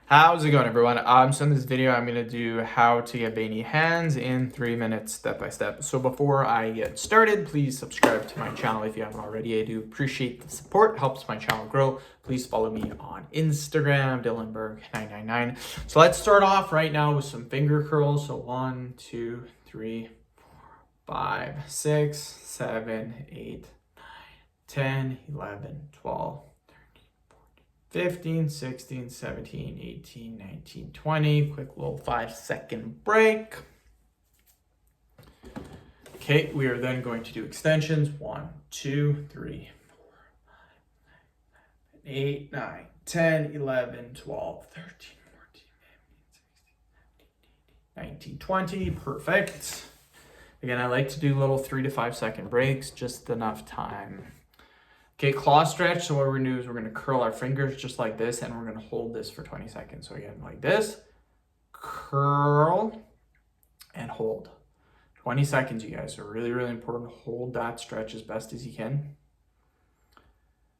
How's it going, everyone? So in this video, I'm going to do how to get veiny hands in 3 minutes, step by step. So before I get started, please subscribe to my channel if you haven't already. I do appreciate the support, helps my channel grow. Please follow me on Instagram, Dylanberg999. So let's start off right now with some finger curls. So 1, 2, 3, 4, 5, 6, 7, 8, 9, 10, 11, 12. 15, 16, 17, 18, 19, 20. Quick little 5-second break. Okay, we are then going to do extensions. 1, 2, 3, 4, 5, 8, 9, 10, 11, 12, 13, 14, 15, 16, 17, 18, 19, 20. Perfect. Again, I like to do little 3 to 5 second breaks, just enough time. Okay, claw stretch. So what we're gonna do is we're gonna curl our fingers just like this, and we're gonna hold this for 20 seconds. So again, like this, curl and hold. 20 seconds, you guys. So really, really important. Hold that stretch as best as you can.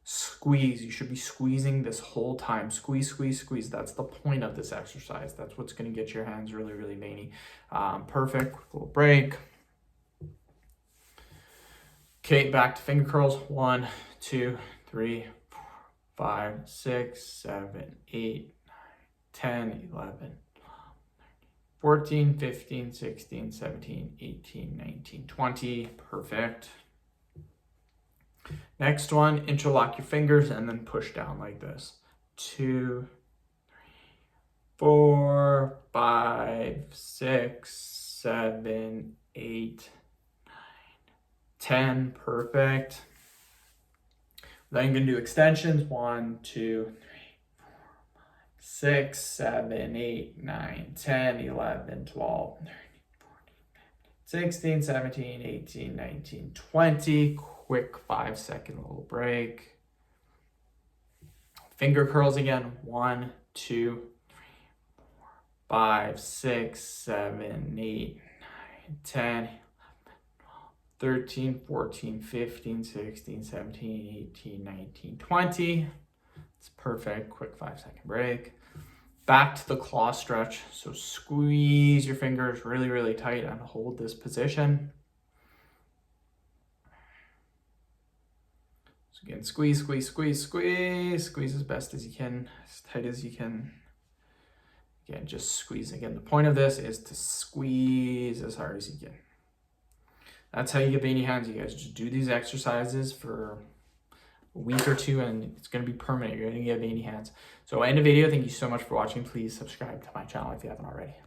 Squeeze. You should be squeezing this whole time. Squeeze, squeeze, squeeze. That's the point of this exercise. That's what's gonna get your hands really, really veiny. Perfect. Quick little break. Okay, back to finger curls. 1, 2, 3, 4, 5, 6, 7, 8, 9, 10, 11, 12, 13, 14, 15, 16, 17, 18, 19, 20. Perfect. Next one, interlock your fingers and then push down like this. 2, 3, 4, 5, 6, 7, 8, 10. Perfect. Then you're going to do extensions. 1, 2, 3, 4, 5, 6, 7, 8, 9, 10, 11, 12, 13, 14, 15, 16, 17, 18, 19, 20. Quick 5-second little break. Finger curls again. 1, 2, 3, 4, 5, 6, 7, 8, 9, 10, 13, 14, 15, 16, 17, 18, 19, 20. It's perfect. Quick 5-second break. Back to the claw stretch. So squeeze your fingers really, really tight and hold this position. So again, squeeze, squeeze, squeeze, squeeze. Squeeze as best as you can, as tight as you can. Again, just squeeze. Again, the point of this is to squeeze as hard as you can. That's how you get veiny hands, you guys. Just do these exercises for a week or two and it's going to be permanent. You're going to get veiny hands. So end the video. Thank you so much for watching. Please subscribe to my channel if you haven't already.